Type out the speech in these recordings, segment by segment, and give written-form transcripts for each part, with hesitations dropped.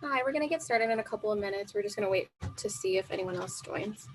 Hi, we're going to get started in a couple of minutes. We're just going to wait to see if anyone else joins.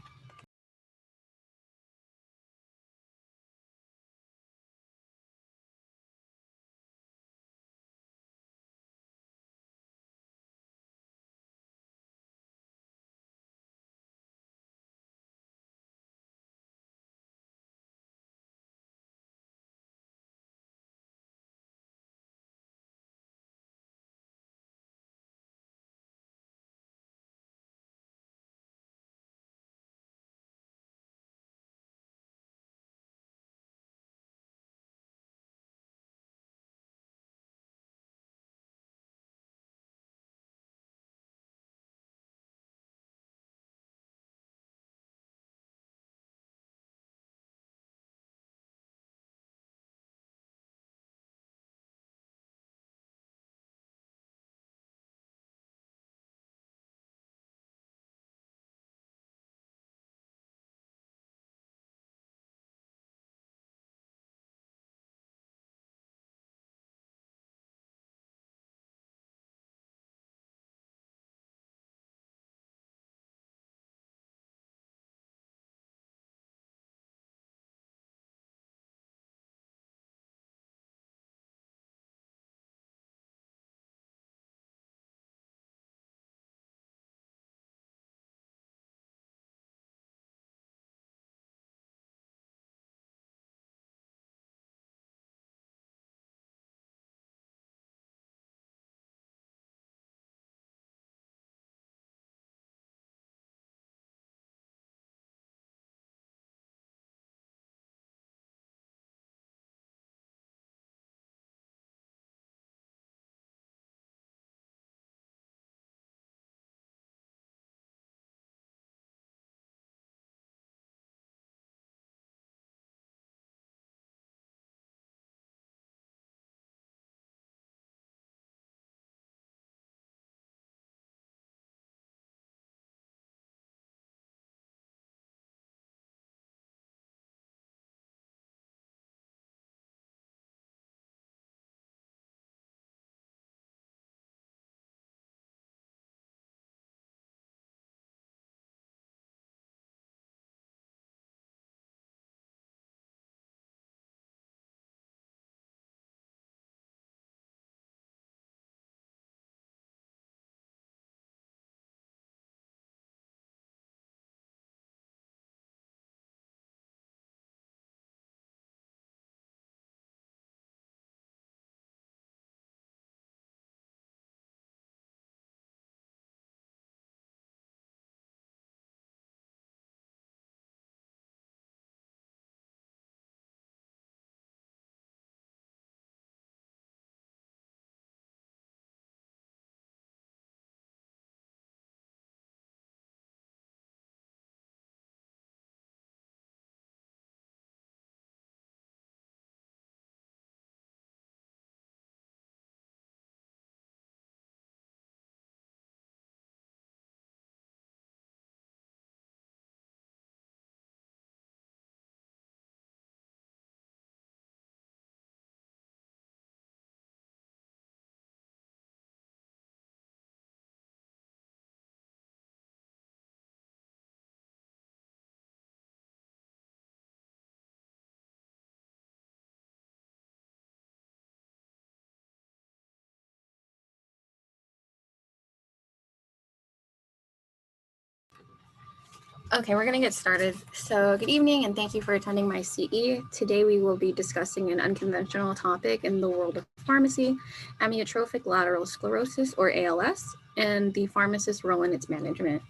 Okay, we're going to get started. So good evening and thank you for attending my CE. Today we will be discussing an unconventional topic in the world of pharmacy, amyotrophic lateral sclerosis or ALS, and the pharmacist's role in its management.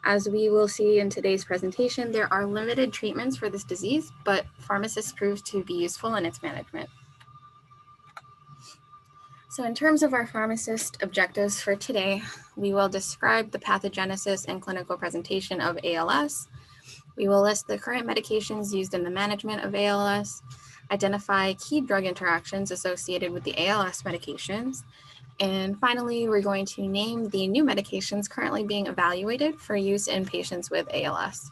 As we will see in today's presentation, there are limited treatments for this disease, but pharmacists prove to be useful in its management. So in terms of our pharmacist objectives for today, we will describe the pathogenesis and clinical presentation of ALS. We will list the current medications used in the management of ALS, identify key drug interactions associated with the ALS medications, and finally, we're going to name the new medications currently being evaluated for use in patients with ALS.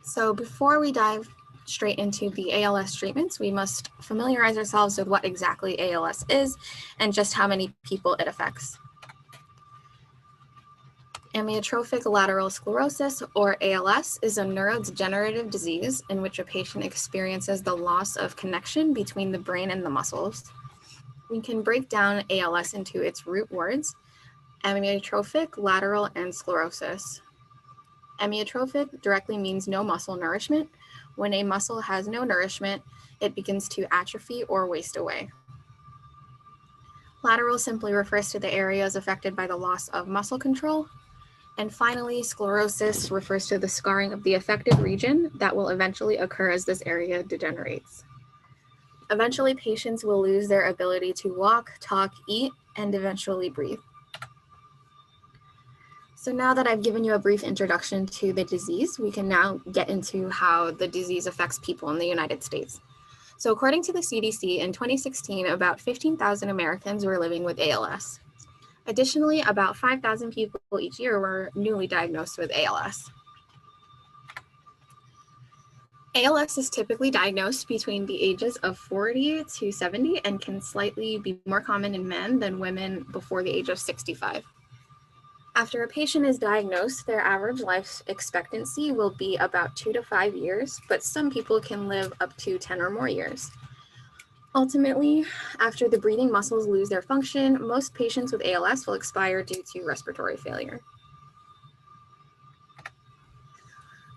So before we dive straight into the ALS treatments, we must familiarize ourselves with what exactly ALS is and just how many people it affects. Amyotrophic lateral sclerosis, or ALS, is a neurodegenerative disease in which a patient experiences the loss of connection between the brain and the muscles. We can break down ALS into its root words: amyotrophic, lateral, and sclerosis. Amyotrophic directly means no muscle nourishment. When a muscle has no nourishment, it begins to atrophy or waste away. Lateral simply refers to the areas affected by the loss of muscle control. And finally, sclerosis refers to the scarring of the affected region that will eventually occur as this area degenerates. Eventually, patients will lose their ability to walk, talk, eat, and eventually breathe. So now that I've given you a brief introduction to the disease, we can now get into how the disease affects people in the United States. So according to the CDC, in 2016, about 15,000 Americans were living with ALS. Additionally, about 5,000 people each year were newly diagnosed with ALS. ALS is typically diagnosed between the ages of 40 to 70 and can slightly be more common in men than women before the age of 65. After a patient is diagnosed, their average life expectancy will be about 2 to 5 years, but some people can live up to 10 or more years. Ultimately, after the breathing muscles lose their function, most patients with ALS will expire due to respiratory failure.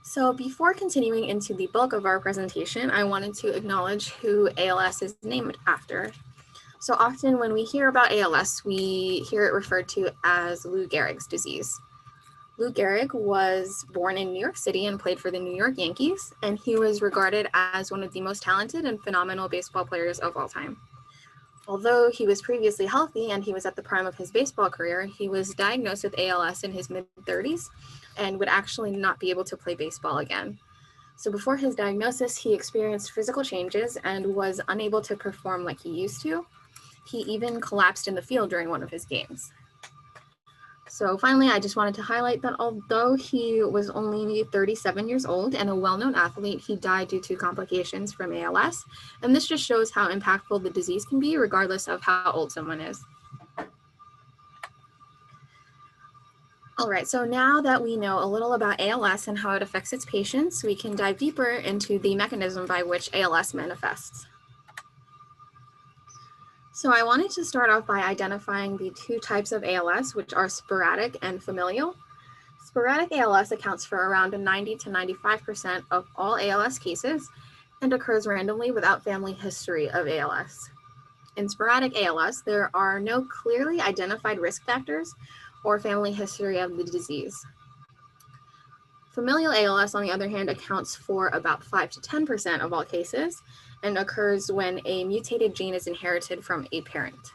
So before continuing into the bulk of our presentation, I wanted to acknowledge who ALS is named after. So often when we hear about ALS, we hear it referred to as Lou Gehrig's disease. Lou Gehrig was born in New York City and played for the New York Yankees, and he was regarded as one of the most talented and phenomenal baseball players of all time. Although he was previously healthy and he was at the prime of his baseball career, he was diagnosed with ALS in his mid-30s and would actually not be able to play baseball again. So before his diagnosis, he experienced physical changes and was unable to perform like he used to. He even collapsed in the field during one of his games. So finally, I just wanted to highlight that although he was only 37 years old and a well-known athlete, he died due to complications from ALS. And this just shows how impactful the disease can be, regardless of how old someone is. All right, so now that we know a little about ALS and how it affects its patients, we can dive deeper into the mechanism by which ALS manifests. So I wanted to start off by identifying the two types of ALS, which are sporadic and familial. Sporadic ALS accounts for around 90 to 95% of all ALS cases and occurs randomly without family history of ALS. In sporadic ALS, there are no clearly identified risk factors or family history of the disease. Familial ALS, on the other hand, accounts for about 5 to 10% of all cases and occurs when a mutated gene is inherited from a parent.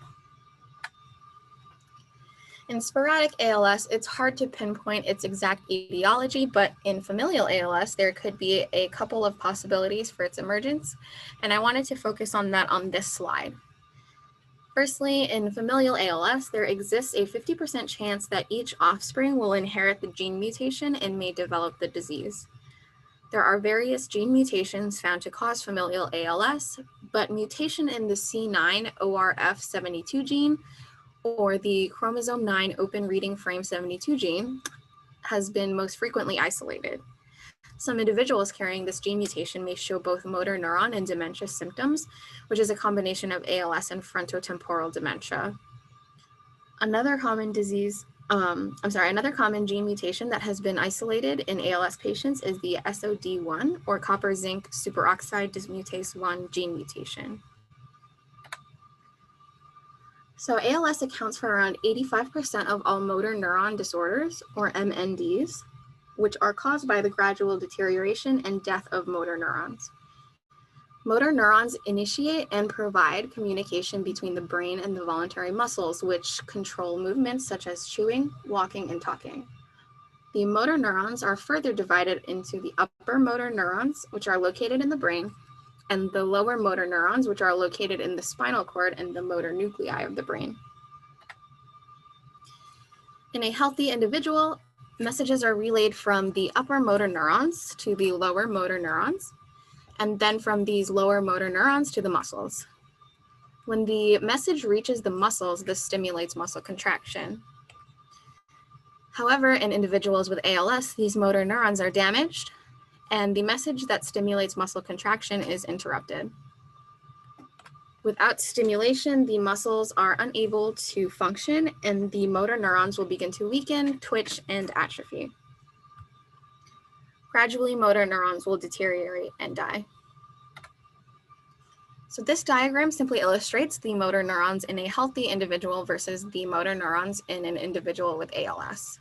In sporadic ALS, it's hard to pinpoint its exact etiology, but in familial ALS, there could be a couple of possibilities for its emergence, and I wanted to focus on that on this slide. Firstly, in familial ALS, there exists a 50% chance that each offspring will inherit the gene mutation and may develop the disease. There are various gene mutations found to cause familial ALS, but mutation in the C9orf72 gene or the chromosome 9 open reading frame 72 gene has been most frequently isolated. Some individuals carrying this gene mutation may show both motor neuron and dementia symptoms, which is a combination of ALS and frontotemporal dementia. Another common gene mutation that has been isolated in ALS patients is the SOD1 or copper zinc superoxide dismutase 1 gene mutation. So ALS accounts for around 85% of all motor neuron disorders, or MNDs, which are caused by the gradual deterioration and death of motor neurons. Motor neurons initiate and provide communication between the brain and the voluntary muscles, which control movements such as chewing, walking, and talking. The motor neurons are further divided into the upper motor neurons, which are located in the brain, and the lower motor neurons, which are located in the spinal cord and the motor nuclei of the brain. In a healthy individual, messages are relayed from the upper motor neurons to the lower motor neurons, and then from these lower motor neurons to the muscles. When the message reaches the muscles, this stimulates muscle contraction. However, in individuals with ALS, these motor neurons are damaged, and the message that stimulates muscle contraction is interrupted. Without stimulation, the muscles are unable to function, and the motor neurons will begin to weaken, twitch, and atrophy. Gradually, motor neurons will deteriorate and die. So this diagram simply illustrates the motor neurons in a healthy individual versus the motor neurons in an individual with ALS.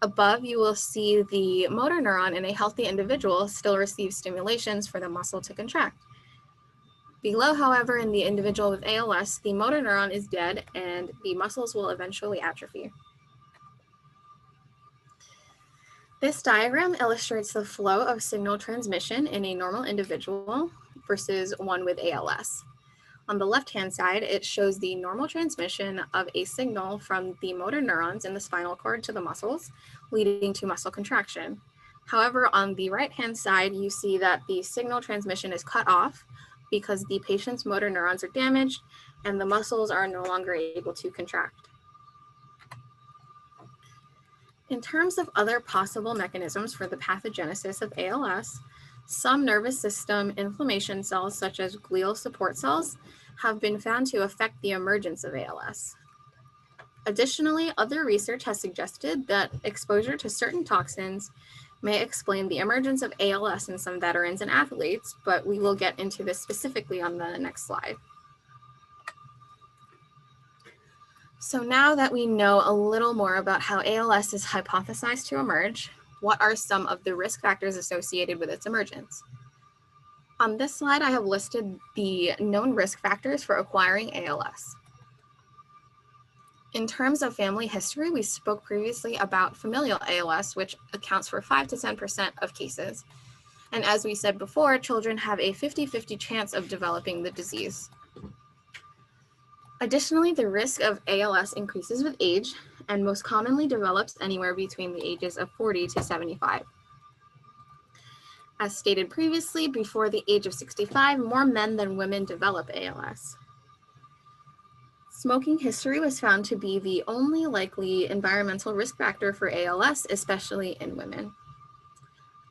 Above, you will see the motor neuron in a healthy individual still receives stimulations for the muscle to contract. Below, however, in the individual with ALS, the motor neuron is dead and the muscles will eventually atrophy. This diagram illustrates the flow of signal transmission in a normal individual versus one with ALS. On the left-hand side, it shows the normal transmission of a signal from the motor neurons in the spinal cord to the muscles, leading to muscle contraction. However, on the right-hand side, you see that the signal transmission is cut off because the patient's motor neurons are damaged and the muscles are no longer able to contract. In terms of other possible mechanisms for the pathogenesis of ALS, some nervous system inflammation cells, such as glial support cells, have been found to affect the emergence of ALS. Additionally, other research has suggested that exposure to certain toxins may explain the emergence of ALS in some veterans and athletes, but we will get into this specifically on the next slide. So now that we know a little more about how ALS is hypothesized to emerge, what are some of the risk factors associated with its emergence? On this slide, I have listed the known risk factors for acquiring ALS. In terms of family history, we spoke previously about familial ALS, which accounts for 5 to 10% of cases. And as we said before, children have a 50-50 chance of developing the disease. Additionally, the risk of ALS increases with age and most commonly develops anywhere between the ages of 40 to 75. As stated previously, before the age of 65, more men than women develop ALS. Smoking history was found to be the only likely environmental risk factor for ALS, especially in women.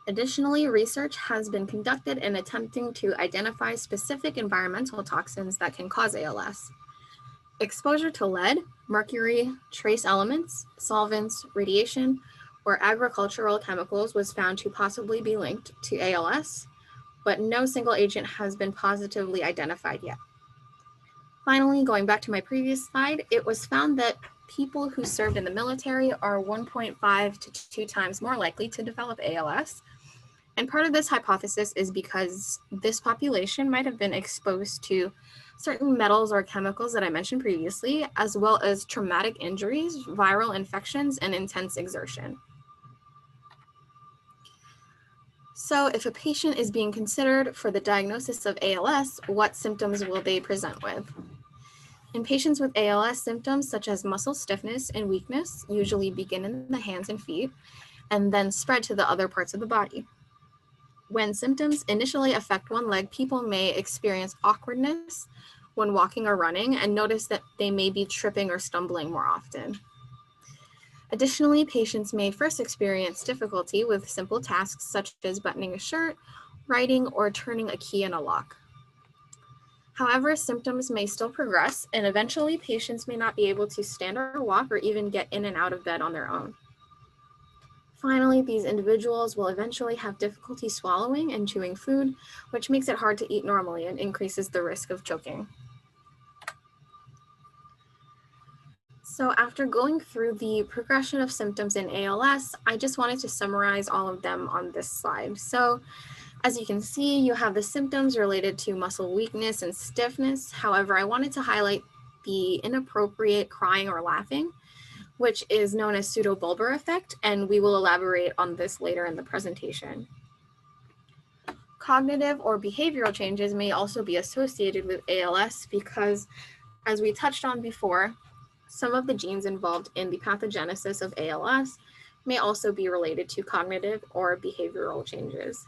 Additionally, research has been conducted in attempting to identify specific environmental toxins that can cause ALS. Exposure to lead, mercury, trace elements, solvents, radiation, or agricultural chemicals was found to possibly be linked to ALS, but no single agent has been positively identified yet. Finally, going back to my previous slide, it was found that people who served in the military are 1.5 to 2 times more likely to develop ALS. And part of this hypothesis is because this population might have been exposed to certain metals or chemicals that I mentioned previously, as well as traumatic injuries, viral infections, and intense exertion. So if a patient is being considered for the diagnosis of ALS, what symptoms will they present with? In patients with ALS, symptoms such as muscle stiffness and weakness usually begin in the hands and feet and then spread to the other parts of the body. When symptoms initially affect one leg, people may experience awkwardness when walking or running and notice that they may be tripping or stumbling more often. Additionally, patients may first experience difficulty with simple tasks such as buttoning a shirt, writing, or turning a key in a lock. However, symptoms may still progress, and eventually patients may not be able to stand or walk or even get in and out of bed on their own. Finally, these individuals will eventually have difficulty swallowing and chewing food, which makes it hard to eat normally and increases the risk of choking. So after going through the progression of symptoms in ALS, I just wanted to summarize all of them on this slide. So as you can see, you have the symptoms related to muscle weakness and stiffness. However, I wanted to highlight the inappropriate crying or laughing, which is known as pseudobulbar effect, and we will elaborate on this later in the presentation. Cognitive or behavioral changes may also be associated with ALS because, as we touched on before, some of the genes involved in the pathogenesis of ALS may also be related to cognitive or behavioral changes.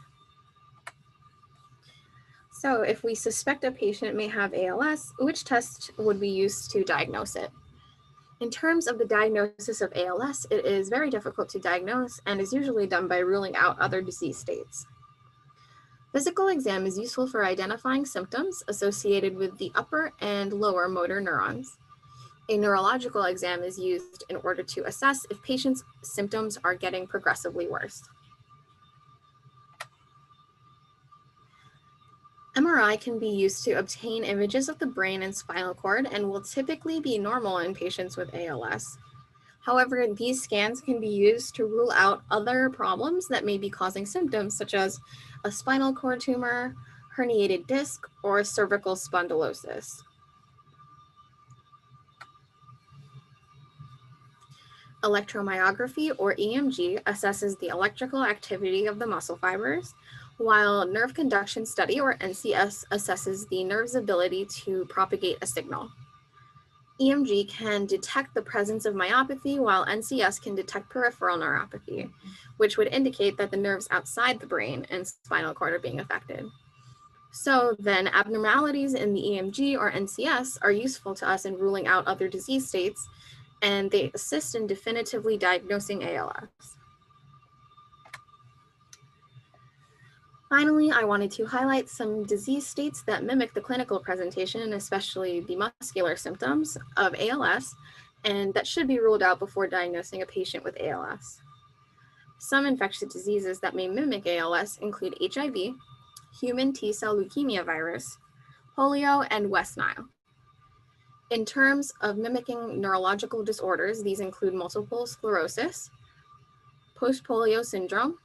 So if we suspect a patient may have ALS, which test would we use to diagnose it? In terms of the diagnosis of ALS, it is very difficult to diagnose and is usually done by ruling out other disease states. Physical exam is useful for identifying symptoms associated with the upper and lower motor neurons. A neurological exam is used in order to assess if patients' symptoms are getting progressively worse. MRI can be used to obtain images of the brain and spinal cord and will typically be normal in patients with ALS. However, these scans can be used to rule out other problems that may be causing symptoms, such as a spinal cord tumor, herniated disc, or cervical spondylosis. Electromyography, or EMG, assesses the electrical activity of the muscle fibers, while nerve conduction study, or NCS, assesses the nerve's ability to propagate a signal. EMG can detect the presence of myopathy, while NCS can detect peripheral neuropathy, which would indicate that the nerves outside the brain and spinal cord are being affected. So then abnormalities in the EMG or NCS are useful to us in ruling out other disease states, and they assist in definitively diagnosing ALS. Finally, I wanted to highlight some disease states that mimic the clinical presentation, especially the muscular symptoms of ALS, and that should be ruled out before diagnosing a patient with ALS. Some infectious diseases that may mimic ALS include HIV, human T-cell leukemia virus, polio, and West Nile. In terms of mimicking neurological disorders, these include multiple sclerosis, post-polio syndrome,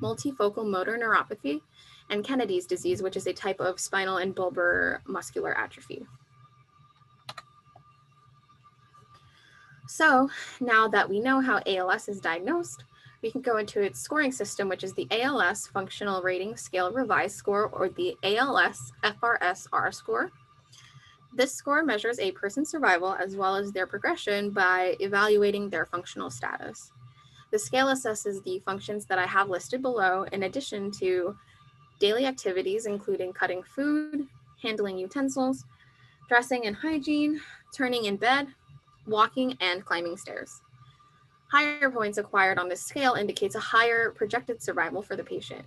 multifocal motor neuropathy, and Kennedy's disease, which is a type of spinal and bulbar muscular atrophy. So now that we know how ALS is diagnosed, we can go into its scoring system, which is the ALS Functional Rating Scale Revised Score, or the ALS FRS-R score. This score measures a person's survival as well as their progression by evaluating their functional status. The scale assesses the functions that I have listed below, in addition to daily activities, including cutting food, handling utensils, dressing and hygiene, turning in bed, walking, and climbing stairs. Higher points acquired on this scale indicates a higher projected survival for the patient.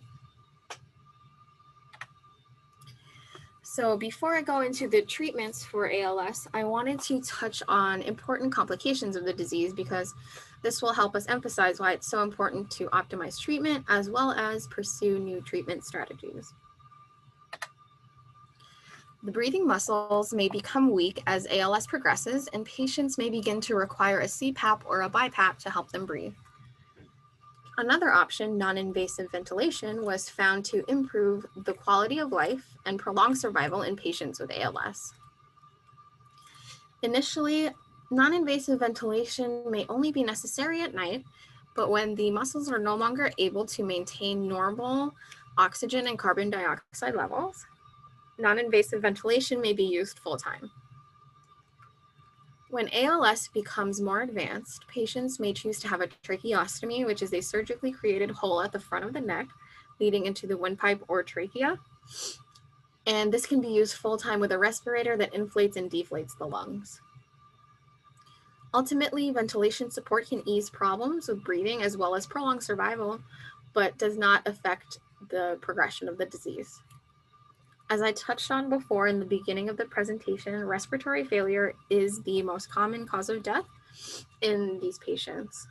So before I go into the treatments for ALS, I wanted to touch on important complications of the disease, because this will help us emphasize why it's so important to optimize treatment as well as pursue new treatment strategies. The breathing muscles may become weak as ALS progresses, and patients may begin to require a CPAP or a BiPAP to help them breathe. Another option, non-invasive ventilation, was found to improve the quality of life and prolong survival in patients with ALS. Initially, non-invasive ventilation may only be necessary at night, but when the muscles are no longer able to maintain normal oxygen and carbon dioxide levels, non-invasive ventilation may be used full-time. When ALS becomes more advanced, patients may choose to have a tracheostomy, which is a surgically created hole at the front of the neck, leading into the windpipe or trachea. And this can be used full-time with a respirator that inflates and deflates the lungs. Ultimately, ventilation support can ease problems with breathing as well as prolong survival, but does not affect the progression of the disease. As I touched on before in the beginning of the presentation, respiratory failure is the most common cause of death in these patients.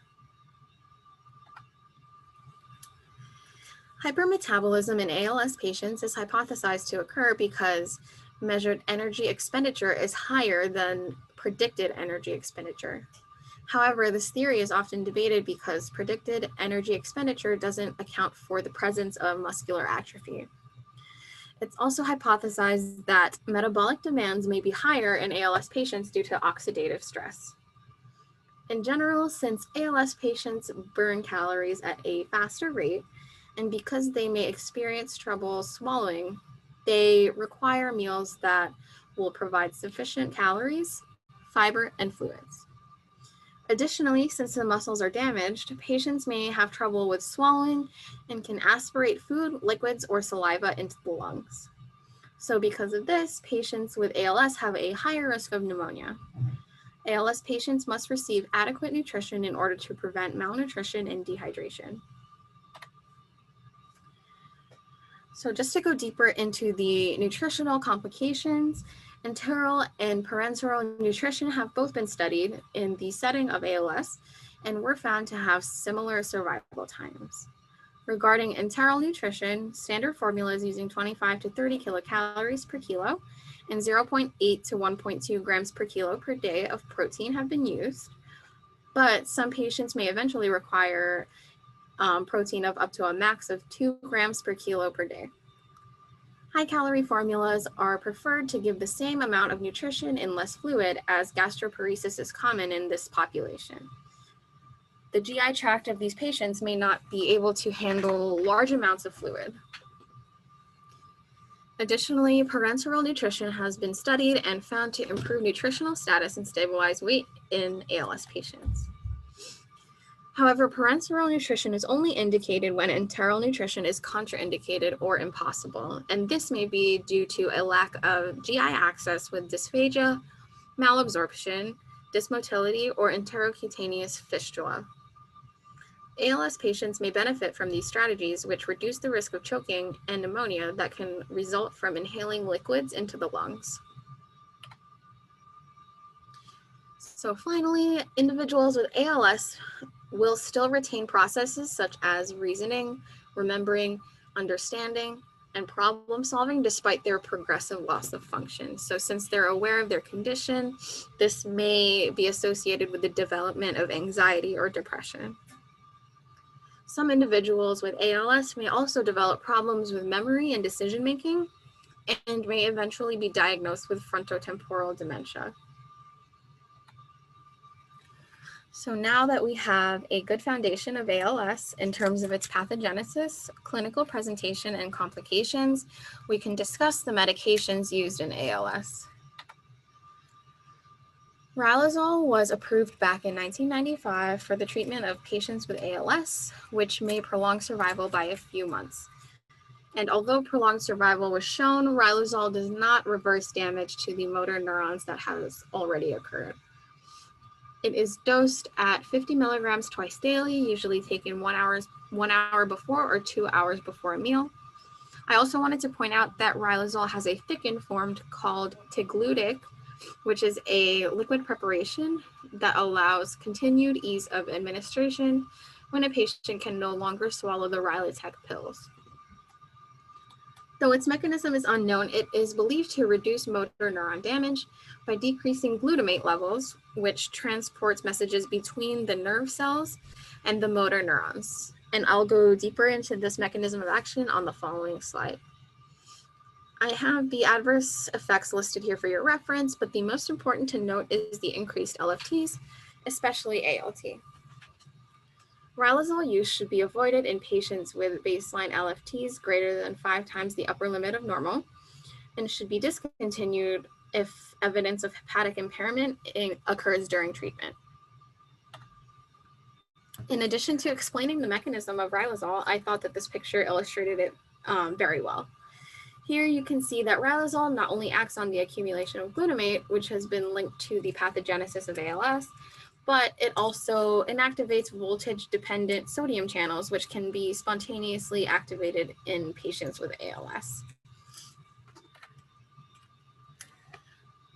Hypermetabolism in ALS patients is hypothesized to occur because measured energy expenditure is higher than predicted energy expenditure. However, this theory is often debated because predicted energy expenditure doesn't account for the presence of muscular atrophy. It's also hypothesized that metabolic demands may be higher in ALS patients due to oxidative stress. In general, since ALS patients burn calories at a faster rate, and because they may experience trouble swallowing, they require meals that will provide sufficient calories, fiber, and fluids. Additionally, since the muscles are damaged, patients may have trouble with swallowing and can aspirate food, liquids, or saliva into the lungs. So because of this, patients with ALS have a higher risk of pneumonia. ALS patients must receive adequate nutrition in order to prevent malnutrition and dehydration. So just to go deeper into the nutritional complications, enteral and parenteral nutrition have both been studied in the setting of ALS and were found to have similar survival times. Regarding enteral nutrition, standard formulas using 25 to 30 kilocalories per kilo and 0.8 to 1.2 grams per kilo per day of protein have been used, but some patients may eventually require protein of up to a max of 2 grams per kilo per day. High-calorie formulas are preferred to give the same amount of nutrition in less fluid, as gastroparesis is common in this population. The GI tract of these patients may not be able to handle large amounts of fluid. Additionally, parenteral nutrition has been studied and found to improve nutritional status and stabilize weight in ALS patients. However, parenteral nutrition is only indicated when enteral nutrition is contraindicated or impossible, and this may be due to a lack of GI access with dysphagia, malabsorption, dysmotility, or enterocutaneous fistula. ALS patients may benefit from these strategies, which reduce the risk of choking and pneumonia that can result from inhaling liquids into the lungs. So finally, individuals with ALS will still retain processes such as reasoning, remembering, understanding, and problem solving despite their progressive loss of function. So since they're aware of their condition, this may be associated with the development of anxiety or depression. Some individuals with ALS may also develop problems with memory and decision-making and may eventually be diagnosed with frontotemporal dementia. So now that we have a good foundation of ALS in terms of its pathogenesis, clinical presentation, and complications, we can discuss the medications used in ALS. Rylazole was approved back in 1995 for the treatment of patients with ALS, which may prolong survival by a few months. And although prolonged survival was shown, rylazole does not reverse damage to the motor neurons that has already occurred. It is dosed at 50 milligrams twice daily, usually taken 1 hour before or 2 hours before a meal. I also wanted to point out that rylazole has a thickened form called teglutic, which is a liquid preparation that allows continued ease of administration when a patient can no longer swallow the Rylotec pills. Though its mechanism is unknown, it is believed to reduce motor neuron damage by decreasing glutamate levels, which transports messages between the nerve cells and the motor neurons. And I'll go deeper into this mechanism of action on the following slide. I have the adverse effects listed here for your reference, but the most important to note is the increased LFTs, especially ALT. Rylazole use should be avoided in patients with baseline LFTs greater than 5 times the upper limit of normal, and should be discontinued if evidence of hepatic impairment occurs during treatment. In addition to explaining the mechanism of rylazole, I thought that this picture illustrated it very well. Here you can see that rylazole not only acts on the accumulation of glutamate, which has been linked to the pathogenesis of ALS, but it also inactivates voltage-dependent sodium channels, which can be spontaneously activated in patients with ALS.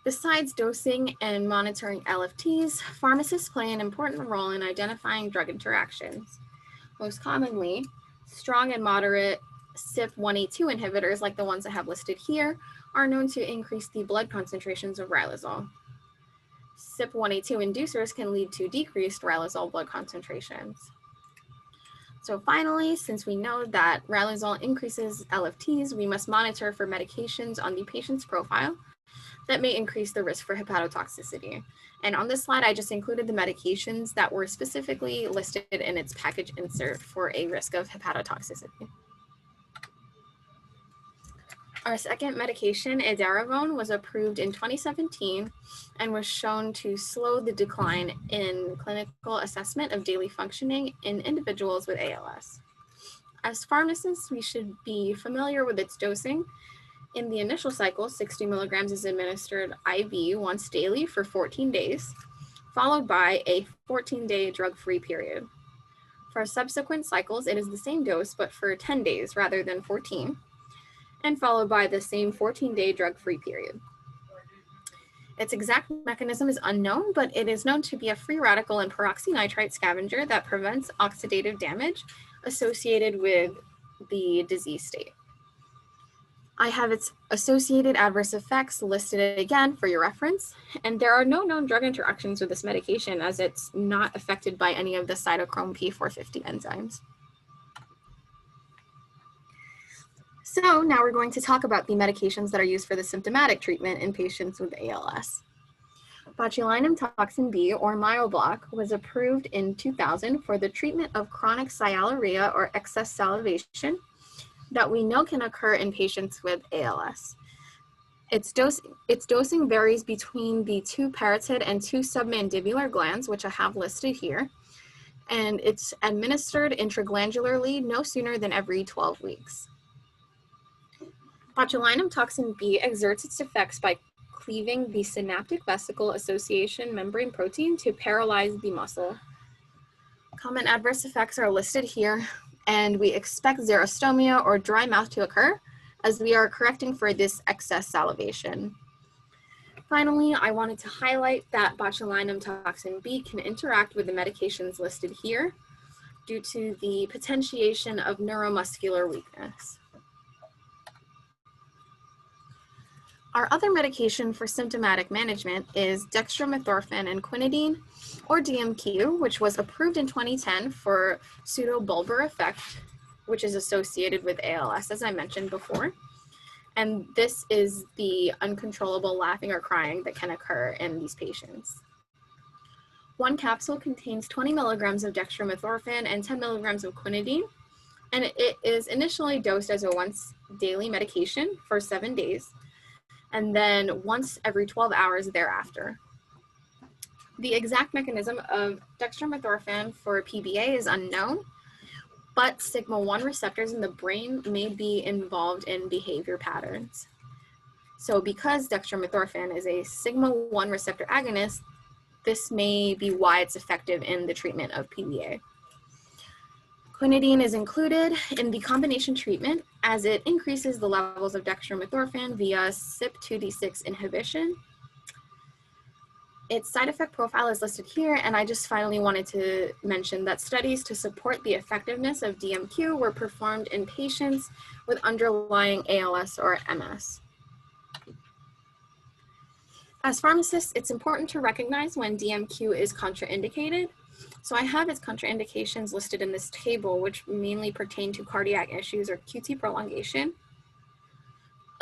Besides dosing and monitoring LFTs, pharmacists play an important role in identifying drug interactions. Most commonly, strong and moderate CYP1A2 inhibitors, like the ones I have listed here, are known to increase the blood concentrations of rylazole. CYP1A2 inducers can lead to decreased rylazole blood concentrations. So finally, since we know that rylazole increases LFTs, we must monitor for medications on the patient's profile that may increase the risk for hepatotoxicity. And on this slide, I just included the medications that were specifically listed in its package insert for a risk of hepatotoxicity. Our second medication, edaravone, was approved in 2017 and was shown to slow the decline in clinical assessment of daily functioning in individuals with ALS. As pharmacists, we should be familiar with its dosing. In the initial cycle, 60 milligrams is administered IV once daily for 14 days, followed by a 14-day drug-free period. For subsequent cycles, it is the same dose, but for 10 days rather than 14, and followed by the same 14-day drug-free period. Its exact mechanism is unknown, but it is known to be a free radical and peroxynitrite scavenger that prevents oxidative damage associated with the disease state. I have its associated adverse effects listed again for your reference, and there are no known drug interactions with this medication as it's not affected by any of the cytochrome P450 enzymes. So now we're going to talk about the medications that are used for the symptomatic treatment in patients with ALS. Botulinum toxin B, or Myobloc, was approved in 2000 for the treatment of chronic sialuria or excess salivation that we know can occur in patients with ALS. Its dosing varies between the 2 parotid and 2 submandibular glands, which I have listed here, and it's administered intraglandularly no sooner than every 12 weeks. Botulinum toxin B exerts its effects by cleaving the synaptic vesicle association membrane protein to paralyze the muscle. Common adverse effects are listed here, and we expect xerostomia or dry mouth to occur as we are correcting for this excess salivation. Finally, I wanted to highlight that botulinum toxin B can interact with the medications listed here due to the potentiation of neuromuscular weakness. Our other medication for symptomatic management is dextromethorphan and quinidine, or DMQ, which was approved in 2010 for pseudobulbar effect, which is associated with ALS, as I mentioned before. And this is the uncontrollable laughing or crying that can occur in these patients. One capsule contains 20 milligrams of dextromethorphan and 10 milligrams of quinidine, and it is initially dosed as a once daily medication for 7 days, and then once every 12 hours thereafter. The exact mechanism of dextromethorphan for PBA is unknown, but sigma-1 receptors in the brain may be involved in behavior patterns. So because dextromethorphan is a sigma-1 receptor agonist, this may be why it's effective in the treatment of PBA. Quinidine is included in the combination treatment as it increases the levels of dextromethorphan via CYP2D6 inhibition. Its side effect profile is listed here, and I just finally wanted to mention that studies to support the effectiveness of DMQ were performed in patients with underlying ALS or MS. As pharmacists, it's important to recognize when DMQ is contraindicated. So I have its contraindications listed in this table, which mainly pertain to cardiac issues or QT prolongation.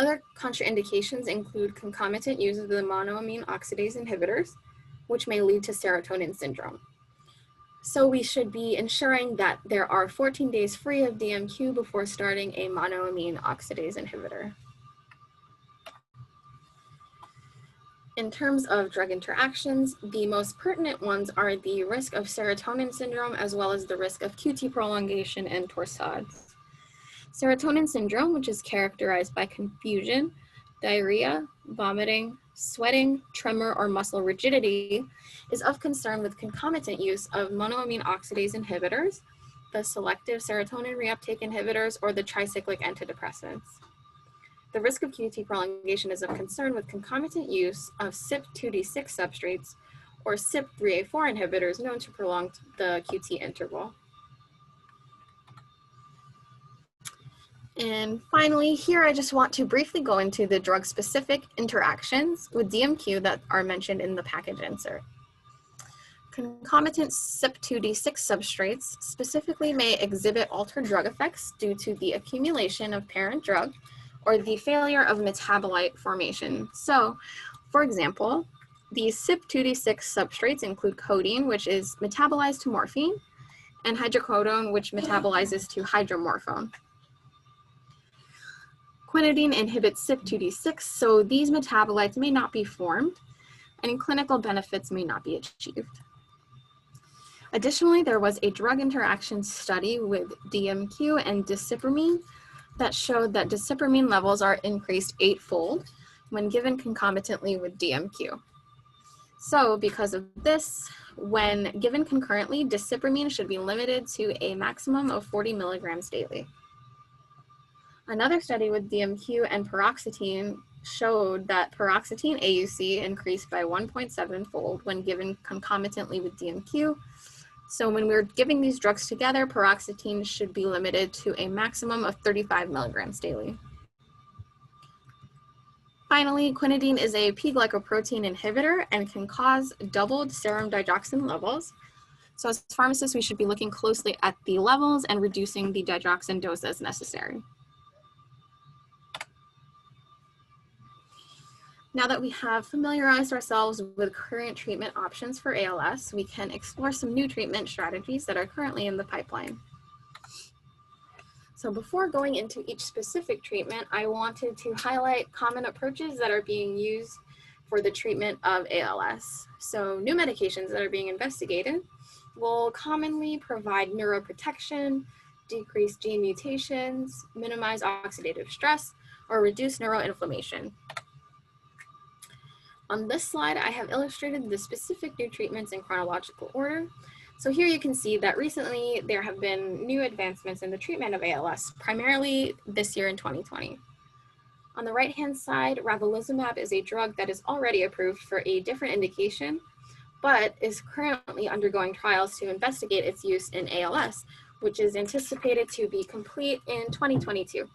Other contraindications include concomitant use of the monoamine oxidase inhibitors, which may lead to serotonin syndrome. So we should be ensuring that there are 14 days free of DMQ before starting a monoamine oxidase inhibitor. In terms of drug interactions, the most pertinent ones are the risk of serotonin syndrome as well as the risk of QT prolongation and torsades. Serotonin syndrome, which is characterized by confusion, diarrhea, vomiting, sweating, tremor, or muscle rigidity, is of concern with concomitant use of monoamine oxidase inhibitors, the selective serotonin reuptake inhibitors, or the tricyclic antidepressants. The risk of QT prolongation is of concern with concomitant use of CYP2D6 substrates or CYP3A4 inhibitors known to prolong the QT interval. And finally, here I just want to briefly go into the drug-specific interactions with DMQ that are mentioned in the package insert. Concomitant CYP2D6 substrates specifically may exhibit altered drug effects due to the accumulation of parent drug or the failure of metabolite formation. So, for example, these CYP2D6 substrates include codeine, which is metabolized to morphine, and hydrocodone, which metabolizes to hydromorphone. Quinidine inhibits CYP2D6, so these metabolites may not be formed, and clinical benefits may not be achieved. Additionally, there was a drug interaction study with DMQ and desipramine that showed that disipramine levels are increased 8-fold when given concomitantly with DMQ. So because of this, when given concurrently, disipramine should be limited to a maximum of 40 milligrams daily. Another study with DMQ and paroxetine showed that paroxetine AUC increased by 1.7-fold when given concomitantly with DMQ. So when we're giving these drugs together, paroxetine should be limited to a maximum of 35 milligrams daily. Finally, quinidine is a P-glycoprotein inhibitor and can cause doubled serum digoxin levels. So as pharmacists, we should be looking closely at the levels and reducing the digoxin dose as necessary. Now that we have familiarized ourselves with current treatment options for ALS, we can explore some new treatment strategies that are currently in the pipeline. So before going into each specific treatment, I wanted to highlight common approaches that are being used for the treatment of ALS. So new medications that are being investigated will commonly provide neuroprotection, decrease gene mutations, minimize oxidative stress, or reduce neuroinflammation. On this slide, I have illustrated the specific new treatments in chronological order. So here you can see that recently there have been new advancements in the treatment of ALS, primarily this year in 2020. On the right-hand side, ravulizumab is a drug that is already approved for a different indication, but is currently undergoing trials to investigate its use in ALS, which is anticipated to be complete in 2022.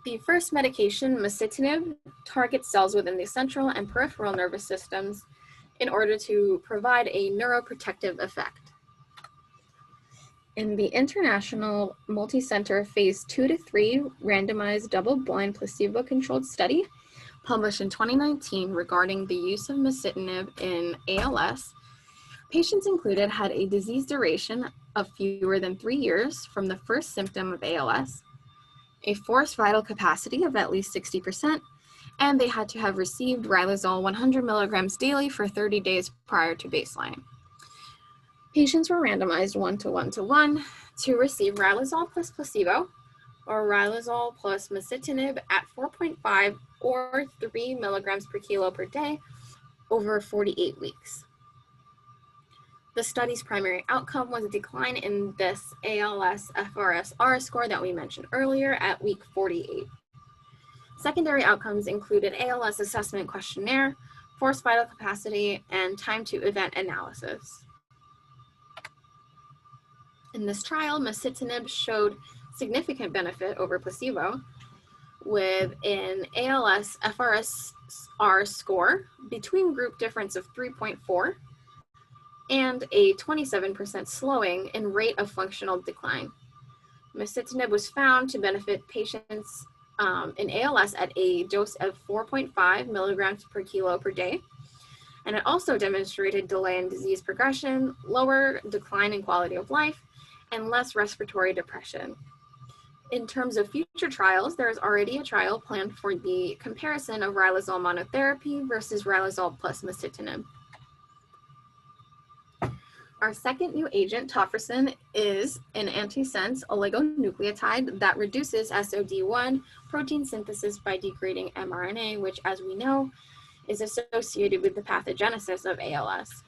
The first medication, masitinib, targets cells within the central and peripheral nervous systems in order to provide a neuroprotective effect. In the international multi-center phase 2-3 randomized double-blind placebo-controlled study published in 2019 regarding the use of masitinib in ALS, patients included had a disease duration of fewer than 3 years from the first symptom of ALS, a forced vital capacity of at least 60%, and they had to have received riluzole 100 milligrams daily for 30 days prior to baseline. Patients were randomized 1:1:1 to receive riluzole plus placebo, or riluzole plus masitinib at 4.5 or 3 milligrams per kilo per day over 48 weeks. The study's primary outcome was a decline in this ALS-FRS-R score that we mentioned earlier at week 48. Secondary outcomes included ALS assessment questionnaire, forced vital capacity, and time to event analysis. In this trial, masitinib showed significant benefit over placebo with an ALS-FRS-R score between group difference of 3.4 and a 27% slowing in rate of functional decline. Masitinib was found to benefit patients in ALS at a dose of 4.5 milligrams per kilo per day, and it also demonstrated delay in disease progression, lower decline in quality of life, and less respiratory depression. In terms of future trials, there is already a trial planned for the comparison of riluzole monotherapy versus riluzole plus masitinib. Our second new agent, tofersen, is an antisense oligonucleotide that reduces SOD1 protein synthesis by degrading mRNA, which, as we know, is associated with the pathogenesis of ALS.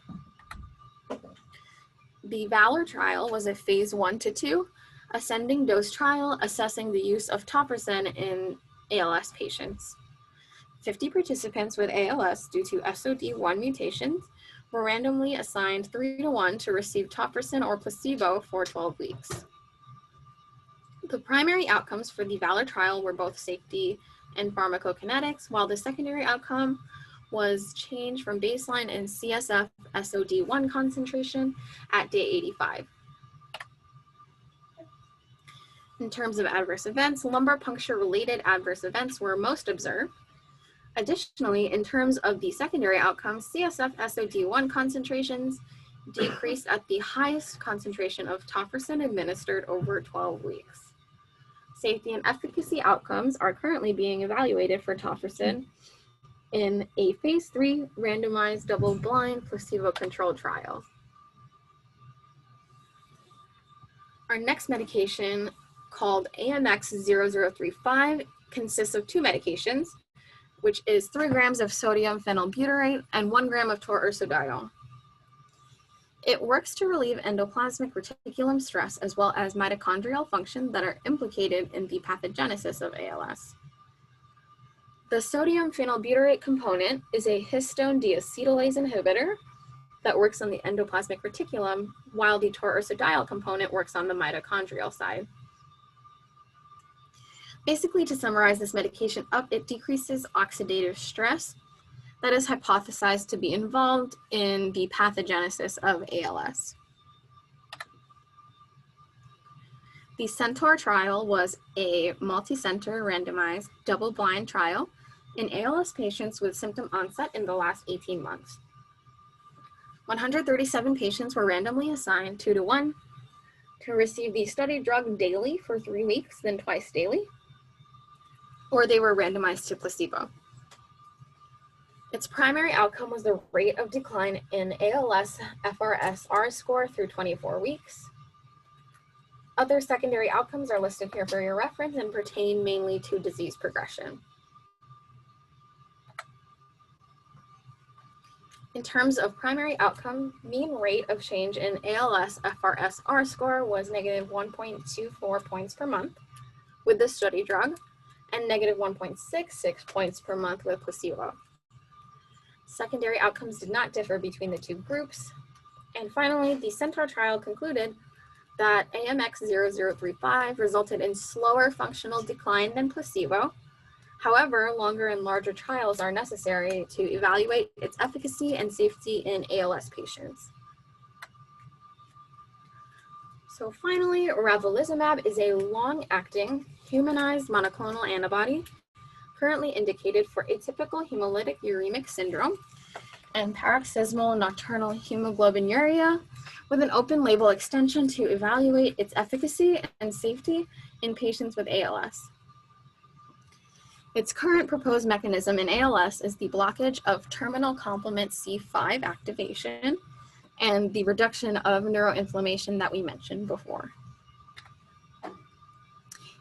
The VALOR trial was a phase 1-2 ascending dose trial assessing the use of tofersen in ALS patients. 50 participants with ALS due to SOD1 mutations were randomly assigned 3:1 to receive tofersen or placebo for 12 weeks. The primary outcomes for the VALOR trial were both safety and pharmacokinetics, while the secondary outcome was change from baseline in CSF SOD1 concentration at day 85. In terms of adverse events, lumbar puncture-related adverse events were most observed. Additionally, in terms of the secondary outcomes, CSF SOD1 concentrations decreased at the highest concentration of tofersen administered over 12 weeks. Safety and efficacy outcomes are currently being evaluated for tofersen in a phase 3 randomized double-blind placebo-controlled trial. Our next medication called AMX0035 consists of 2 medications, which is 3 grams of sodium phenylbutyrate and 1 gram of taurursodiol. It works to relieve endoplasmic reticulum stress as well as mitochondrial function that are implicated in the pathogenesis of ALS. The sodium phenylbutyrate component is a histone deacetylase inhibitor that works on the endoplasmic reticulum, while the taurursodiol component works on the mitochondrial side. Basically, to summarize this medication up, it decreases oxidative stress that is hypothesized to be involved in the pathogenesis of ALS. The Centaur trial was a multi-center randomized double-blind trial in ALS patients with symptom onset in the last 18 months. 137 patients were randomly assigned 2 to 1 to receive the study drug daily for 3 weeks, then twice daily, or they were randomized to placebo. Its primary outcome was the rate of decline in ALS FRS-R score through 24 weeks. Other secondary outcomes are listed here for your reference and pertain mainly to disease progression. In terms of primary outcome, mean rate of change in ALS FRS-R score was negative 1.24 points per month with the study drug and negative 1.66 points per month with placebo. Secondary outcomes did not differ between the 2 groups. And finally, the Centaur trial concluded that AMX0035 resulted in slower functional decline than placebo. However, longer and larger trials are necessary to evaluate its efficacy and safety in ALS patients. So finally, ravulizumab is a long-acting humanized monoclonal antibody currently indicated for atypical hemolytic uremic syndrome and paroxysmal nocturnal hemoglobinuria with an open label extension to evaluate its efficacy and safety in patients with ALS. Its current proposed mechanism in ALS is the blockage of terminal complement C5 activation and the reduction of neuroinflammation that we mentioned before.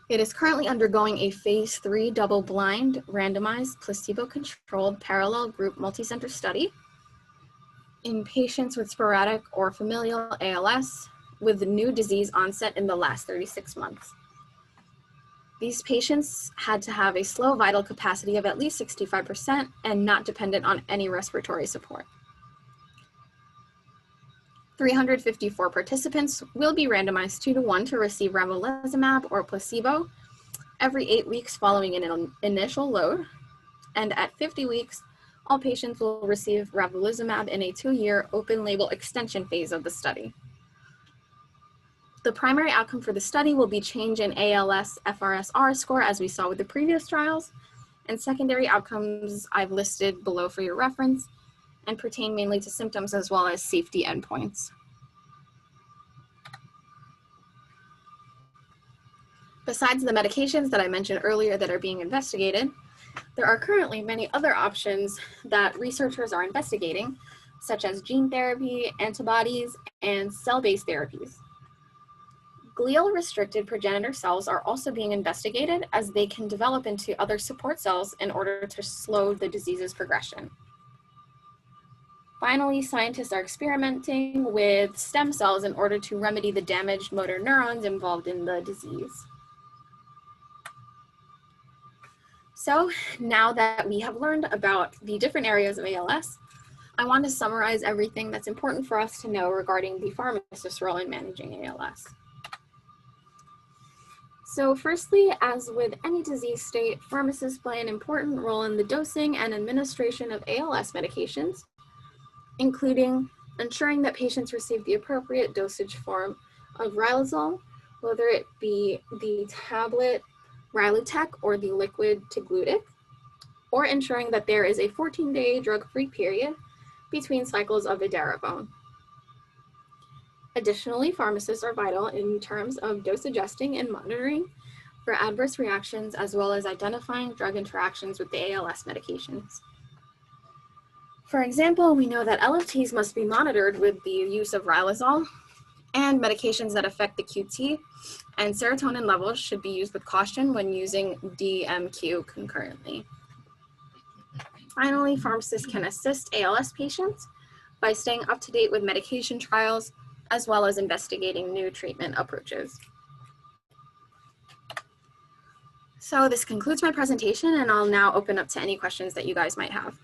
It is currently undergoing a phase 3 double-blind, randomized, placebo-controlled parallel group multicenter study in patients with sporadic or familial ALS with new disease onset in the last 36 months. These patients had to have a slow vital capacity of at least 65% and not dependent on any respiratory support. 354 participants will be randomized 2 to 1 to receive ravulizumab or placebo every 8 weeks following an initial load. And at 50 weeks, all patients will receive ravulizumab in a 2-year open label extension phase of the study. The primary outcome for the study will be change in ALS FRS-R score as we saw with the previous trials, and secondary outcomes I've listed below for your reference and pertain mainly to symptoms as well as safety endpoints. Besides the medications that I mentioned earlier that are being investigated, there are currently many other options that researchers are investigating, such as gene therapy, antibodies, and cell-based therapies. Glial-restricted progenitor cells are also being investigated as they can develop into other support cells in order to slow the disease's progression. Finally, scientists are experimenting with stem cells in order to remedy the damaged motor neurons involved in the disease. So now that we have learned about the different areas of ALS, I want to summarize everything that's important for us to know regarding the pharmacist's role in managing ALS. So firstly, as with any disease state, pharmacists play an important role in the dosing and administration of ALS medications, including ensuring that patients receive the appropriate dosage form of riluzole, whether it be the tablet Rilutech or the liquid teglutic, or ensuring that there is a 14-day drug-free period between cycles of edaravone. Additionally, pharmacists are vital in terms of dose adjusting and monitoring for adverse reactions, as well as identifying drug interactions with the ALS medications. For example, we know that LFTs must be monitored with the use of riluzole, and medications that affect the QT, and serotonin levels should be used with caution when using DMQ concurrently. Finally, pharmacists can assist ALS patients by staying up to date with medication trials, as well as investigating new treatment approaches. So this concludes my presentation, and I'll now open up to any questions that you guys might have.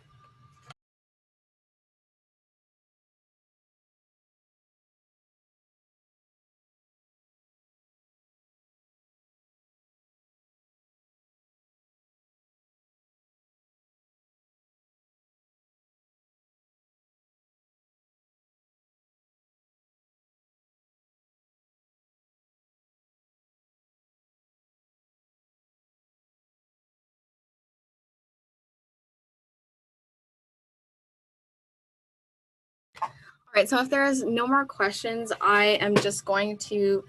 All right, so if there is no more questions, I am just going to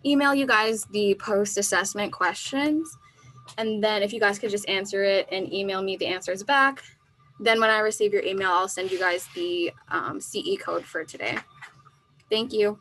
email you guys the post-assessment questions. And then if you guys could just answer it and email me the answers back, then when I receive your email, I'll send you guys the CE code for today. Thank you.